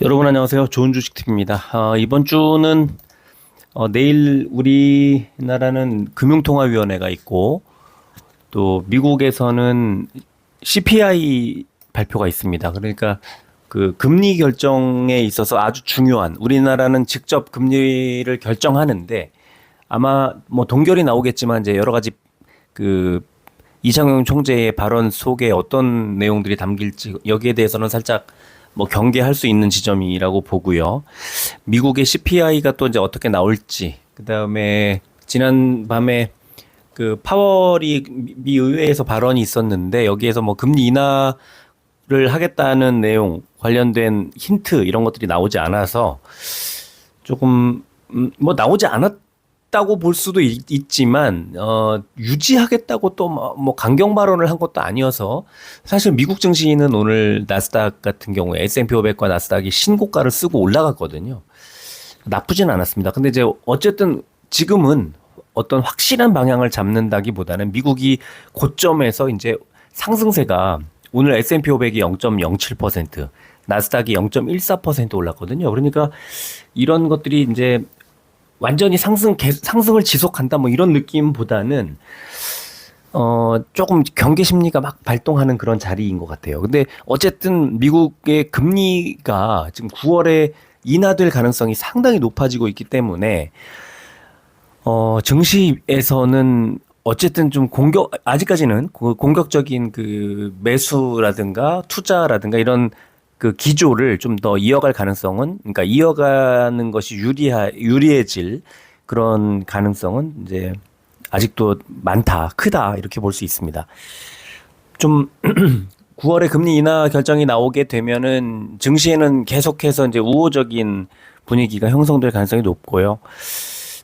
여러분 안녕하세요. 좋은 주식팁입니다. 이번 주는 내일 우리나라는 금융통화위원회가 있고 또 미국에서는 CPI 발표가 있습니다. 그러니까 그 금리 결정에 있어서 아주 중요한, 우리나라는 직접 금리를 결정하는데 아마 뭐 동결이 나오겠지만 이제 여러 가지 그 이창용 총재의 발언 속에 어떤 내용들이 담길지 여기에 대해서는 살짝 뭐 경계할 수 있는 지점이라고 보고요. 미국의 CPI가 또 이제 어떻게 나올지, 그다음에 지난 밤에 그 파월이 미 의회에서 발언이 있었는데 여기에서 뭐 금리 인하를 하겠다는 내용 관련된 힌트 이런 것들이 나오지 않아서 조금 뭐 나오지 않았다고 볼 수도 있지만 유지하겠다고 또 뭐 강경 발언을 한 것도 아니어서 사실 미국 증시는 오늘 나스닥 같은 경우에 S&P 500과 나스닥이 신고가를 쓰고 올라갔거든요. 나쁘진 않았습니다. 근데 이제 어쨌든 지금은 어떤 확실한 방향을 잡는다기보다는 미국이 고점에서 이제 상승세가 오늘 S&P 500이 0.07%, 나스닥이 0.14% 올랐거든요. 그러니까 이런 것들이 이제 완전히 상승을 지속한다 뭐 이런 느낌보다는 조금 경계 심리가 막 발동하는 그런 자리인 것 같아요. 근데 어쨌든 미국의 금리가 지금 9월에 인하될 가능성이 상당히 높아지고 있기 때문에 증시에서는 어쨌든 좀 아직까지는 공격적인 그 매수라든가 투자라든가 이런 그 기조를 좀 더 이어갈 가능성은, 그러니까 이어가는 것이 유리해질 그런 가능성은 이제 아직도 크다 이렇게 볼 수 있습니다. 좀 9월에 금리 인하 결정이 나오게 되면은 증시에는 계속해서 이제 우호적인 분위기가 형성될 가능성이 높고요.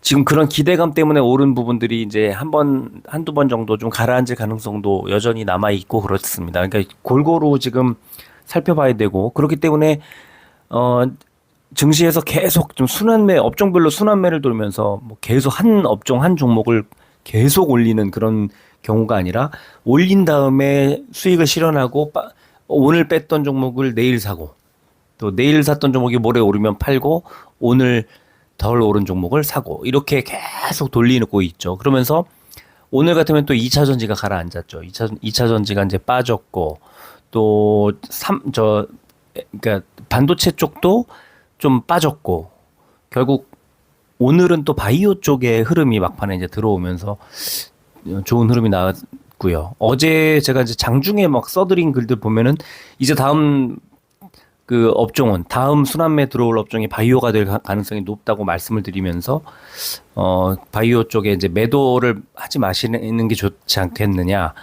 지금 그런 기대감 때문에 오른 부분들이 이제 한두 번 정도 좀 가라앉을 가능성도 여전히 남아 있고 그렇습니다. 그러니까 골고루 지금 살펴봐야 되고, 그렇기 때문에 증시에서 계속 좀 업종별로 순환매를 돌면서 뭐 계속 한 업종 한 종목을 계속 올리는 그런 경우가 아니라 올린 다음에 수익을 실현하고 오늘 뺐던 종목을 내일 사고, 또 내일 샀던 종목이 모레 오르면 팔고, 오늘 덜 오른 종목을 사고, 이렇게 계속 돌리고 있죠. 그러면서 오늘 같으면 또 2차 전지가 가라앉았죠. 2차 전지가 이제 빠졌고, 또 그러니까 반도체 쪽도 좀 빠졌고, 결국 오늘은 또 바이오 쪽의 흐름이 막판에 이제 들어오면서 좋은 흐름이 나왔고요. 어제 제가 이제 장중에 막 써드린 글들 보면은 이제 다음 순환매 들어올 업종이 바이오가 될 가능성이 높다고 말씀을 드리면서 바이오 쪽에 이제 매도를 하지 마시는 게 좋지 않겠느냐,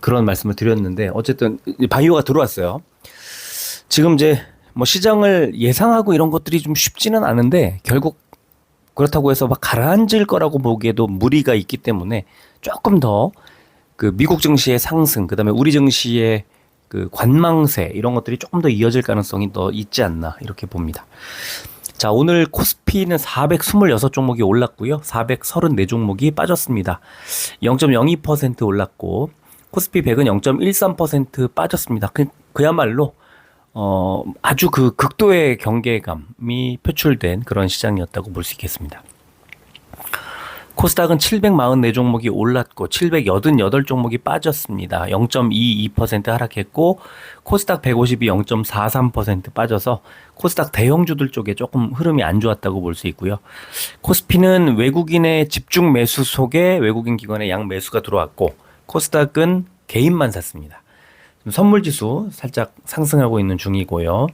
그런 말씀을 드렸는데, 어쨌든 바이오가 들어왔어요. 지금 이제 뭐 시장을 예상하고 이런 것들이 좀 쉽지는 않은데, 결국 그렇다고 해서 막 가라앉을 거라고 보기에도 무리가 있기 때문에 조금 더 그 미국 증시의 상승, 그다음에 우리 증시의 그 관망세 이런 것들이 조금 더 이어질 가능성이 더 있지 않나 이렇게 봅니다. 자, 오늘 코스피는 426종목이 올랐고요. 434종목이 빠졌습니다. 0.02% 올랐고, 코스피 100은 0.13% 빠졌습니다. 그야말로 아주 그 극도의 경계감이 표출된 그런 시장이었다고 볼 수 있겠습니다. 코스닥은 744종목이 올랐고 788종목이 빠졌습니다. 0.22% 하락했고, 코스닥 150이 0.43% 빠져서 코스닥 대형주들 쪽에 조금 흐름이 안 좋았다고 볼 수 있고요. 코스피는 외국인의 집중 매수 속에 외국인 기관의 양 매수가 들어왔고, 코스닥은 개인만 샀습니다. 선물지수 살짝 상승하고 있는 중이고요.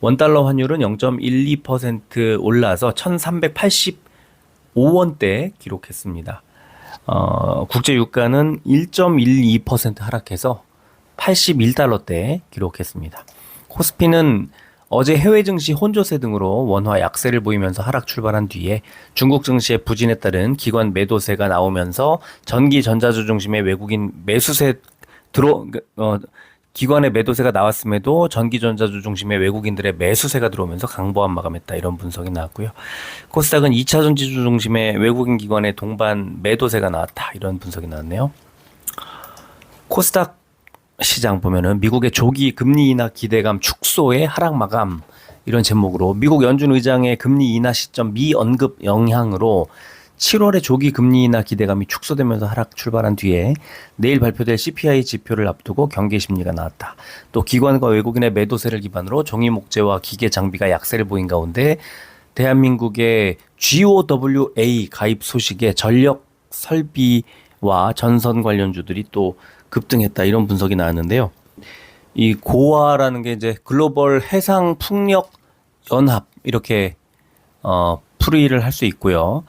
원달러 환율은 0.12% 올라서 1385원대 기록했습니다. 국제 유가는 1.12% 하락해서 81달러대 기록했습니다. 코스피는 어제 해외 증시 혼조세 등으로 원화 약세를 보이면서 하락 출발한 뒤에 중국 증시의 부진에 따른 기관 매도세가 나오면서 전기 전자주 중심의 외국인 매수세 기관의 매도세가 나왔음에도 전기전자주 중심의 외국인들의 매수세가 들어오면서 강보합 마감했다, 이런 분석이 나왔고요. 코스닥은 2차 전지주 중심의 외국인 기관의 동반 매도세가 나왔다, 이런 분석이 나왔네요. 코스닥 시장 보면은 미국의 조기 금리 인하 기대감 축소의 하락 마감, 이런 제목으로 미국 연준 의장의 금리 인하 시점 미언급 영향으로 7월에 조기 금리 인하 기대감이 축소되면서 하락 출발한 뒤에 내일 발표될 CPI 지표를 앞두고 경계 심리가 나왔다. 또 기관과 외국인의 매도세를 기반으로 종이 목재와 기계 장비가 약세를 보인 가운데 대한민국의 GOWA 가입 소식에 전력 설비와 전선 관련주들이 또 급등했다. 이런 분석이 나왔는데요. 이 고아라는 게 이제 글로벌 해상 풍력 연합 이렇게 풀이를 할 수 있고요.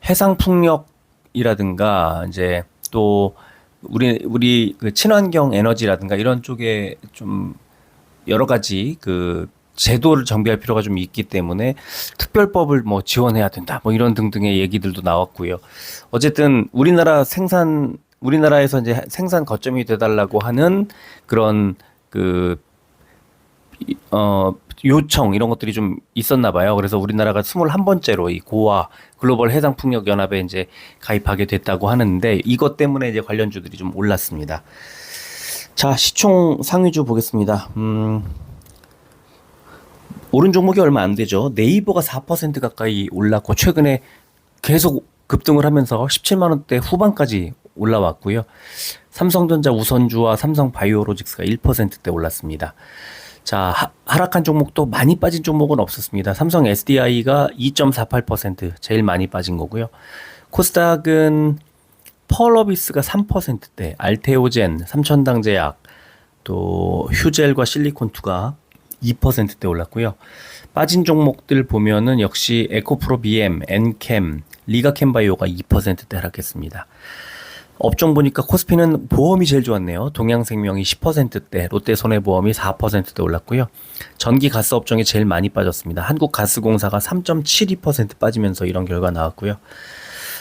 해상 풍력이라든가 이제 또 우리 그 친환경 에너지라든가 이런 쪽에 좀 여러 가지 그 제도를 정비할 필요가 좀 있기 때문에 특별법을 뭐 지원해야 된다. 뭐 이런 등등의 얘기들도 나왔고요. 어쨌든 우리나라에서 이제 생산 거점이 돼달라고 하는 그런 요청 이런 것들이 좀 있었나 봐요. 그래서 우리나라가 21번째로 이 고아 글로벌 해상 풍력 연합에 이제 가입하게 됐다고 하는데 이것 때문에 이제 관련주들이 좀 올랐습니다. 자, 시총 상위주 보겠습니다. 오른 종목이 얼마 안 되죠. 네이버가 4% 가까이 올랐고 최근에 계속 급등을 하면서 17만 원대 후반까지 올라왔고요. 삼성전자 우선주와 삼성바이오로직스가 1%대 올랐습니다. 자, 하락한 종목도 많이 빠진 종목은 없었습니다. 삼성 SDI가 2.48% 제일 많이 빠진 거고요. 코스닥은 펄어비스가 3%대, 알테오젠, 삼천당제약, 또 휴젤과 실리콘투가 2%대 올랐고요. 빠진 종목들 보면은 역시 에코프로 BM, 엔캠, 리가캠바이오가 2%대 하락했습니다. 업종 보니까 코스피는 보험이 제일 좋았네요. 동양생명이 10%대, 롯데손해보험이 4%대 올랐고요. 전기 가스 업종이 제일 많이 빠졌습니다. 한국가스공사가 3.72% 빠지면서 이런 결과 나왔고요.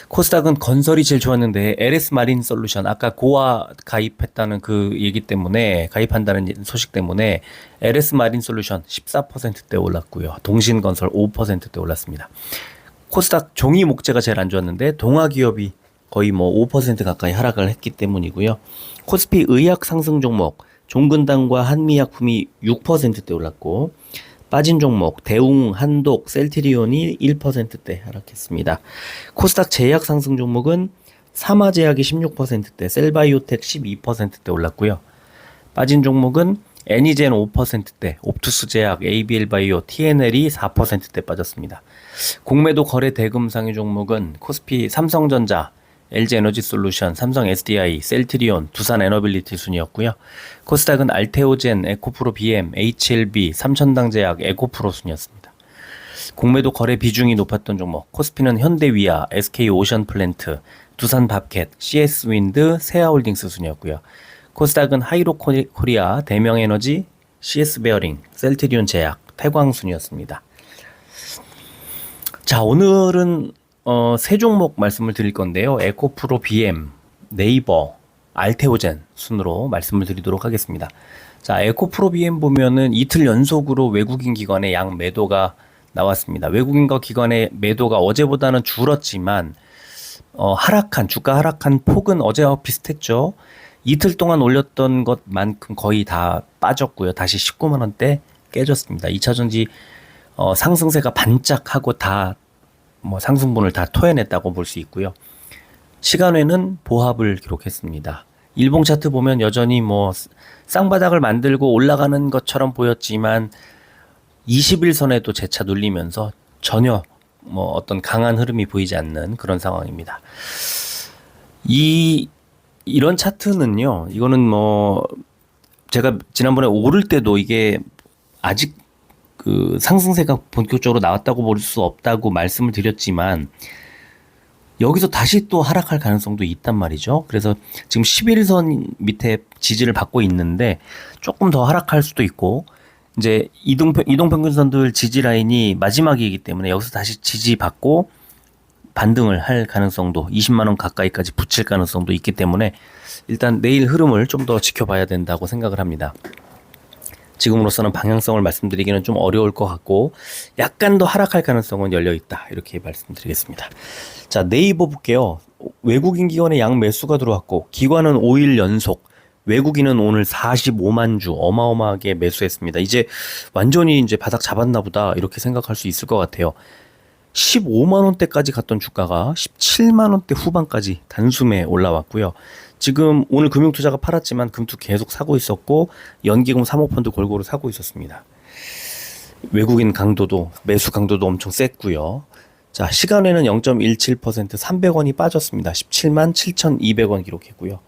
코스닥은 건설이 제일 좋았는데 LS 마린 솔루션 아까 고아 가입했다는 그 얘기 때문에 가입한다는 소식 때문에 LS 마린 솔루션 14%대 올랐고요. 동신건설 5%대 올랐습니다. 코스닥 종이 목재가 제일 안 좋았는데 동아기업이 거의 뭐 5% 가까이 하락을 했기 때문이고요. 코스피 의약 상승 종목 종근당과 한미약품이 6%대 올랐고 빠진 종목 대웅, 한독, 셀트리온이 1%대 하락했습니다. 코스닥 제약 상승 종목은 사마제약이 16%대, 셀바이오텍 12%대 올랐고요. 빠진 종목은 애니젠 5%대, 옵투스제약, ABL바이오, TNL이 4%대 빠졌습니다. 공매도 거래 대금 상위 종목은 코스피 삼성전자, LG에너지솔루션, 삼성 SDI, 셀트리온, 두산에너빌리티 순이었고요. 코스닥은 알테오젠, 에코프로 BM, HLB, 삼천당제약, 에코프로 순이었습니다. 공매도 거래 비중이 높았던 종목 코스피는 현대위아, SK오션플랜트, 두산밥켓, CS윈드, 세아홀딩스 순이었고요. 코스닥은 하이로코리아, 대명에너지, CS베어링, 셀트리온 제약, 태광 순이었습니다. 자, 오늘은 세 종목 말씀을 드릴 건데요. 에코프로 BM, 네이버, 알테오젠 순으로 말씀을 드리도록 하겠습니다. 자, 에코프로 BM 보면은 이틀 연속으로 외국인 기관의 양 매도가 나왔습니다. 외국인과 기관의 매도가 어제보다는 줄었지만 주가 하락한 폭은 어제와 비슷했죠. 이틀 동안 올렸던 것만큼 거의 다 빠졌고요. 다시 19만 원대 깨졌습니다. 2차전지 상승세가 반짝하고 다 상승분을 다 토해냈다고 볼 수 있고요. 시간외는 보합을 기록했습니다. 일봉 차트 보면 여전히 쌍바닥을 만들고 올라가는 것처럼 보였지만 21선에도 재차 눌리면서 전혀 어떤 강한 흐름이 보이지 않는 그런 상황입니다. 이런 차트는요, 이거는 제가 지난번에 오를 때도 이게 아직 그 상승세가 본격적으로 나왔다고 볼 수 없다고 말씀을 드렸지만 여기서 다시 또 하락할 가능성도 있단 말이죠. 그래서 지금 11선 밑에 지지를 받고 있는데 조금 더 하락할 수도 있고 이제 이동평균선들 지지 라인이 마지막이기 때문에 여기서 다시 지지받고 반등을 할 가능성도 20만 원 가까이까지 붙일 가능성도 있기 때문에 일단 내일 흐름을 좀 더 지켜봐야 된다고 생각을 합니다. 지금으로서는 방향성을 말씀드리기는 좀 어려울 것 같고 약간 더 하락할 가능성은 열려있다 이렇게 말씀드리겠습니다. 자, 네이버 볼게요. 외국인 기관의 양 매수가 들어왔고 기관은 5일 연속 외국인은 오늘 45만 주 어마어마하게 매수했습니다. 이제 완전히 이제 바닥 잡았나 보다 이렇게 생각할 수 있을 것 같아요. 15만 원대까지 갔던 주가가 17만 원대 후반까지 단숨에 올라왔고요. 지금 오늘 금융투자가 팔았지만 금투 계속 사고 있었고 연기금 사모펀드 골고루 사고 있었습니다. 외국인 강도도 매수 강도도 엄청 셌고요. 자, 시간에는 0.17% 300원이 빠졌습니다. 17만 7,200원 기록했고요.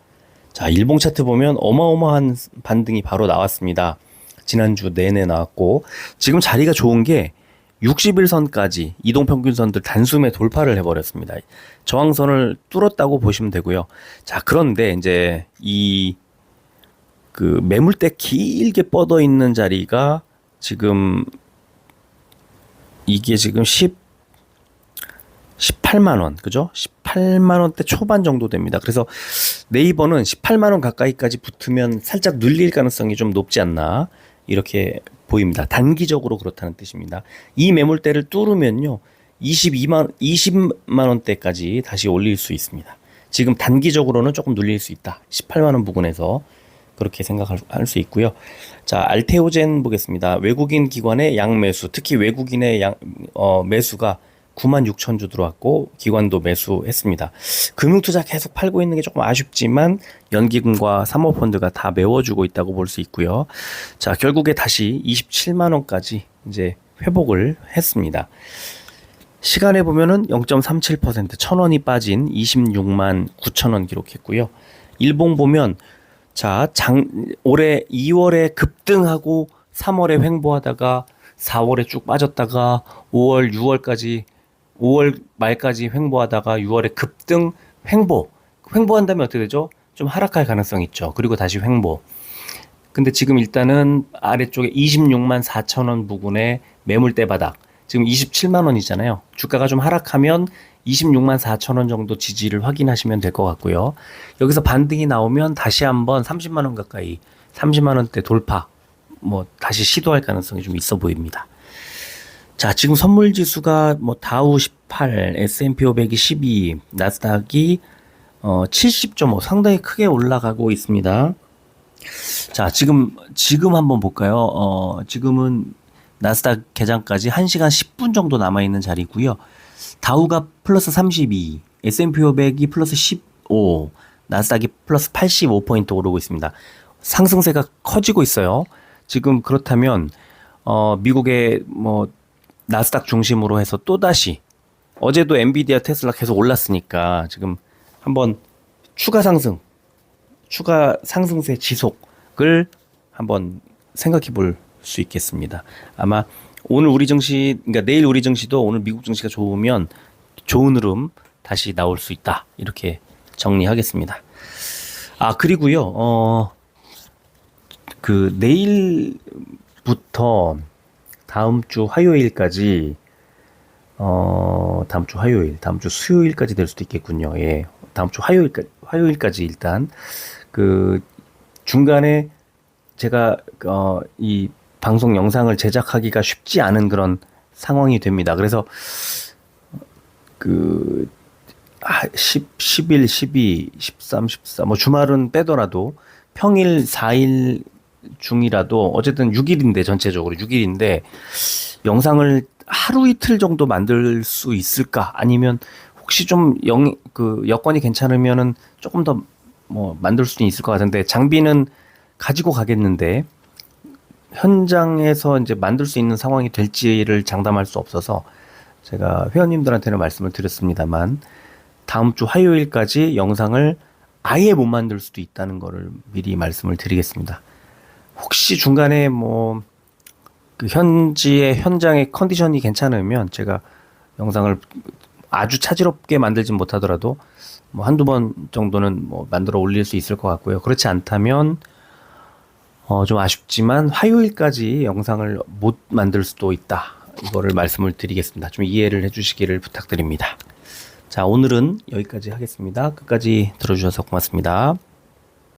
자, 일봉 차트 보면 어마어마한 반등이 바로 나왔습니다. 지난주 내내 나왔고 지금 자리가 좋은 게 60일선까지 이동평균선들 단숨에 돌파를 해버렸습니다. 저항선을 뚫었다고 보시면 되고요. 자, 그런데 이제 그 매물대 길게 뻗어 있는 자리가 지금 이게 지금 18만 원, 그죠? 18만 원대 초반 정도 됩니다. 그래서 네이버는 18만 원 가까이까지 붙으면 살짝 눌릴 가능성이 좀 높지 않나 이렇게 보입니다. 단기적으로 그렇다는 뜻입니다. 이 매물대를 뚫으면요, 20만 원대까지 다시 올릴 수 있습니다. 지금 단기적으로는 조금 눌릴 수 있다. 18만 원 부근에서 그렇게 생각할 수 있고요. 자, 알테오젠 보겠습니다. 외국인 기관의 양매수, 특히 외국인의 매수가 9만 6천 주 들어왔고 기관도 매수했습니다. 금융투자 계속 팔고 있는 게 조금 아쉽지만 연기금과 사모펀드가 다 메워주고 있다고 볼 수 있고요. 자, 결국에 다시 27만 원까지 이제 회복을 했습니다. 시간에 보면은 0.37% 1,000원이 빠진 26만 9천 원 기록했고요. 일봉 보면 자, 올해 2월에 급등하고 3월에 횡보하다가 4월에 쭉 빠졌다가 5월, 6월까지 5월 말까지 횡보하다가 6월에 급등 횡보한 다음에 어떻게 되죠? 좀 하락할 가능성이 있죠. 그리고 다시 횡보. 근데 지금 일단은 아래쪽에 26만 4천 원 부근에 매물대 바닥. 지금 27만 원이잖아요. 주가가 좀 하락하면 26만 4천 원 정도 지지를 확인하시면 될 것 같고요. 여기서 반등이 나오면 다시 한번 30만 원 가까이 30만 원대 돌파 다시 시도할 가능성이 좀 있어 보입니다. 자, 지금 선물 지수가 다우 18, S&P 500이 12, 나스닥이 70.5 상당히 크게 올라가고 있습니다. 자, 지금 한번 볼까요? 지금은 나스닥 개장까지 1시간 10분 정도 남아 있는 자리고요. 다우가 플러스 32, S&P 500이 플러스 15, 나스닥이 플러스 85포인트 오르고 있습니다. 상승세가 커지고 있어요. 지금 그렇다면 미국의 나스닥 중심으로 해서 또다시 어제도 엔비디아 테슬라 계속 올랐으니까 지금 한번 추가 상승세 지속을 한번 생각해 볼 수 있겠습니다. 아마 오늘 우리 증시, 그러니까 내일 우리 증시도 오늘 미국 증시가 좋으면 좋은 흐름 다시 나올 수 있다. 이렇게 정리하겠습니다. 아, 그리고요, 그 내일부터 다음 주 화요일까지, 다음 주 수요일까지 될 수도 있겠군요. 예. 다음 주 화요일까지 일단, 그, 중간에 제가, 이 방송 영상을 제작하기가 쉽지 않은 그런 상황이 됩니다. 그래서, 11, 12, 13, 14, 주말은 빼더라도 평일 4일 중이라도 어쨌든 6일인데 전체적으로 6일인데 영상을 하루 이틀 정도 만들 수 있을까? 아니면 혹시 좀 여건이 괜찮으면은 조금 더 만들 수는 있을 것 같은데 장비는 가지고 가겠는데 현장에서 이제 만들 수 있는 상황이 될지를 장담할 수 없어서 제가 회원님들한테는 말씀을 드렸습니다만 다음 주 화요일까지 영상을 아예 못 만들 수도 있다는 거를 미리 말씀을 드리겠습니다. 혹시 중간에 그 현장의 컨디션이 괜찮으면 제가 영상을 아주 차질없게 만들진 못하더라도 한두 번 정도는 만들어 올릴 수 있을 것 같고요. 그렇지 않다면 좀 아쉽지만 화요일까지 영상을 못 만들 수도 있다. 이거를 말씀을 드리겠습니다. 좀 이해를 해주시기를 부탁드립니다. 자, 오늘은 여기까지 하겠습니다. 끝까지 들어주셔서 고맙습니다.